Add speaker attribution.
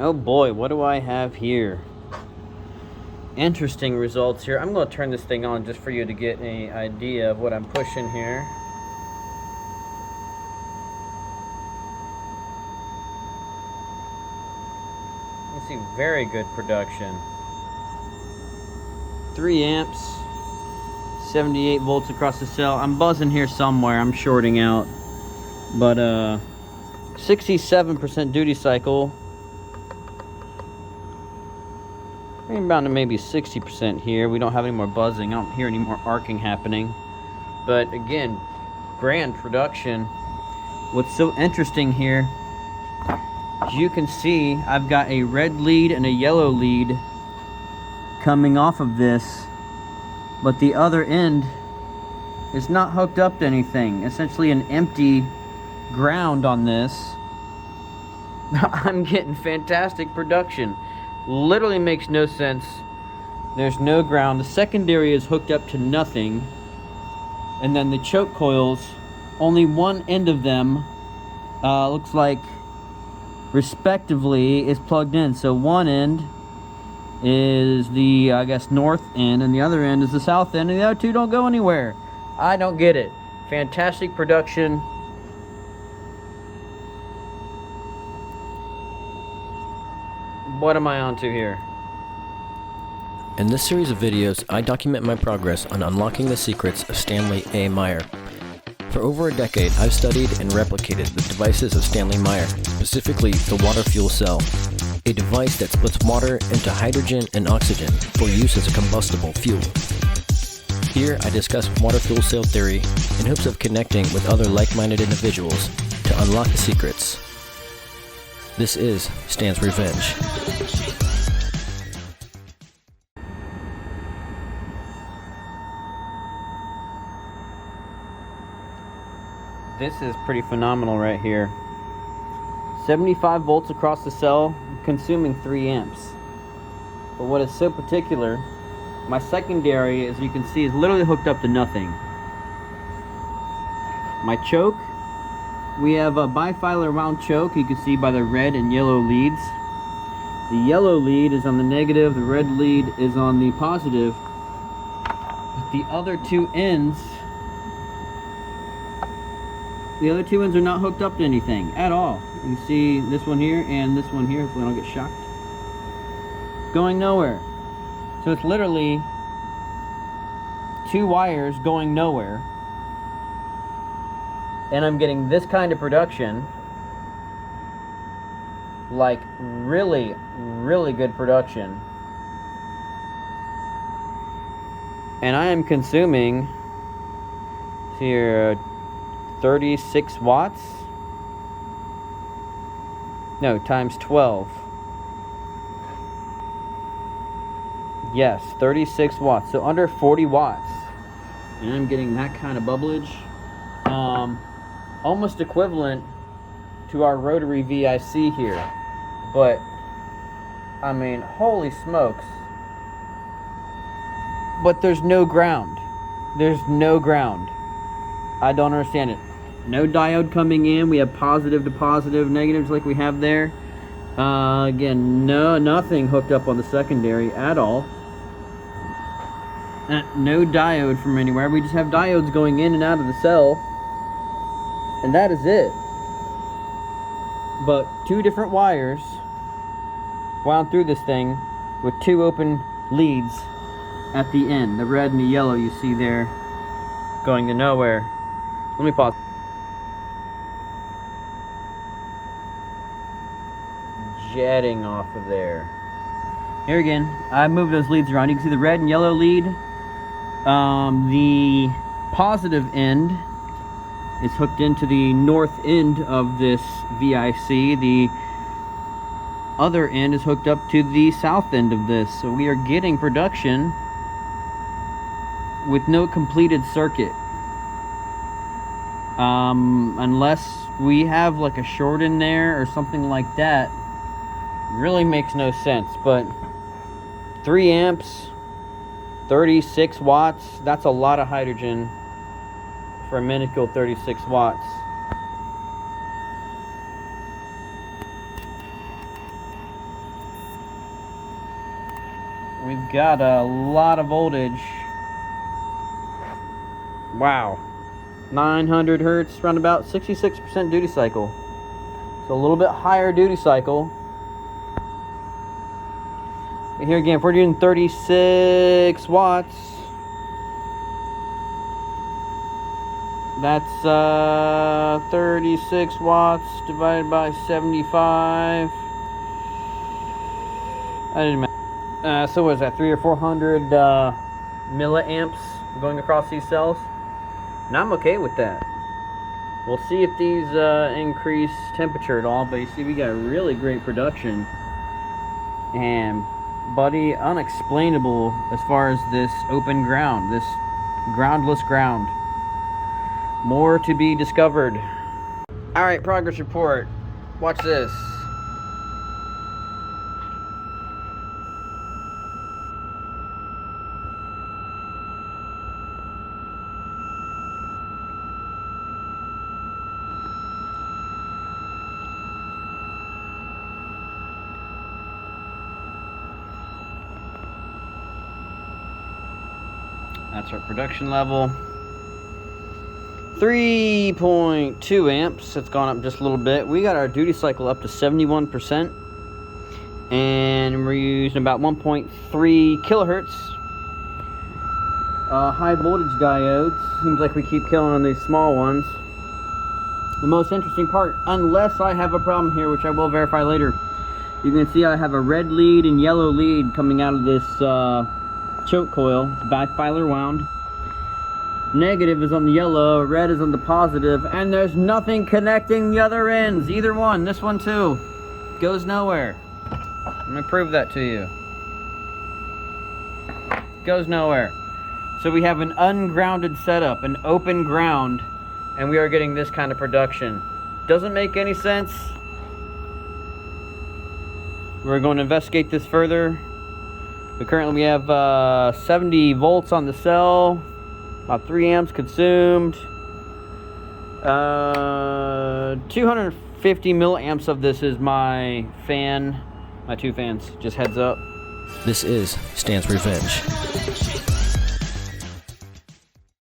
Speaker 1: Oh boy, what do I have here? Interesting results here. I'm going to turn this thing on just for you to get an idea of what I'm pushing here. You see very good production. 3 amps, 78 volts across the cell. I'm buzzing here somewhere. I'm shorting out. But 67% duty cycle. I'm down to maybe 60% here. We don't have any more buzzing. I don't hear any more arcing happening. But again, grand production. What's so interesting here, as you can see, I've got a red lead and a yellow lead coming off of this, but the other end is not hooked up to anything. Essentially an empty ground on this. I'm getting fantastic production. Literally makes no sense. There's no ground. The secondary is hooked up to nothing, and then the choke coils, only one end of them looks like respectively is plugged in. So one end is the, I guess, north end, and the other end is the south end, and the other two don't go anywhere. I don't get it. Fantastic production. What am I onto here?
Speaker 2: In this series of videos, I document my progress on unlocking the secrets of Stanley A. Meyer. For over a decade, I've studied and replicated the devices of Stanley Meyer, specifically the water fuel cell, a device that splits water into hydrogen and oxygen for use as a combustible fuel. Here, I discuss water fuel cell theory in hopes of connecting with other like-minded individuals to unlock the secrets. This is Stan's Revenge.
Speaker 1: This is pretty phenomenal right here. 75 volts across the cell, consuming 3 amps. But what is so particular, my secondary, as you can see, is literally hooked up to nothing. My choke, we have a bifiler wound choke, you can see by the red and yellow leads. The yellow lead is on the negative, the red lead is on the positive. But the other two ends are not hooked up to anything at all. You can see this one here and this one here, hopefully I don't get shocked. Going nowhere. So it's literally 2 wires going nowhere. And I'm getting this kind of production. Like really, really good production. And I am consuming here 36 watts. No, times 12. Yes, 36 watts. So under 40 watts. And I'm getting that kind of bubblage. Almost equivalent to our rotary VIC here. But, I mean, holy smokes. But there's no ground. There's no ground. I don't understand it. No diode coming in. We have positive to positive, negatives like we have there. Again, nothing hooked up on the secondary at all. No diode from anywhere. We just have diodes going in and out of the cell. And that is it. But 2 different wires wound through this thing with 2 open leads at the end. The red and the yellow you see there going to nowhere. Let me pause. Jetting off of there. Here again, I moved those leads around. You can see the red and yellow lead. The positive end is hooked into the north end of this VIC. The other end is hooked up to the south end of this. So we are getting production with no completed circuit. Unless we have like a short in there or something like that. Really makes no sense. But 3 amps, 36 watts, that's a lot of hydrogen for a minuscule 36 watts. We've got a lot of voltage. Wow. 900 hertz, around about 66% duty cycle. So a little bit higher duty cycle. But here again, if we're doing 36 watts, that's 36 watts divided by 75. I didn't matter. So what is that, 300 or 400 milliamps going across these cells? And I'm okay with that. We'll see if these increase temperature at all, but you see we got really great production. And buddy, unexplainable as far as this open ground, this groundless ground. More to be discovered. Alright, progress report. Watch this. That's our production level. 3.2 amps. It's gone up just a little bit. We got our duty cycle up to 71%. And we're using about 1.3 kilohertz. High voltage diodes. Seems like we keep killing on these small ones. The most interesting part, unless I have a problem here, which I will verify later, you can see I have a red lead and yellow lead coming out of this choke coil. It's bifiler wound. Negative is on the yellow, red is on the positive, and there's nothing connecting the other ends. Either one, this one too, goes nowhere. Let me prove that to you. Goes nowhere. So we have an ungrounded setup, an open ground, and we are getting this kind of production. Doesn't make any sense. We're going to investigate this further. We currently have 70 volts on the cell, about 3 amps consumed. 250 milliamps of this is my fan, my 2 fans, just heads up.
Speaker 2: This is Stan's Revenge.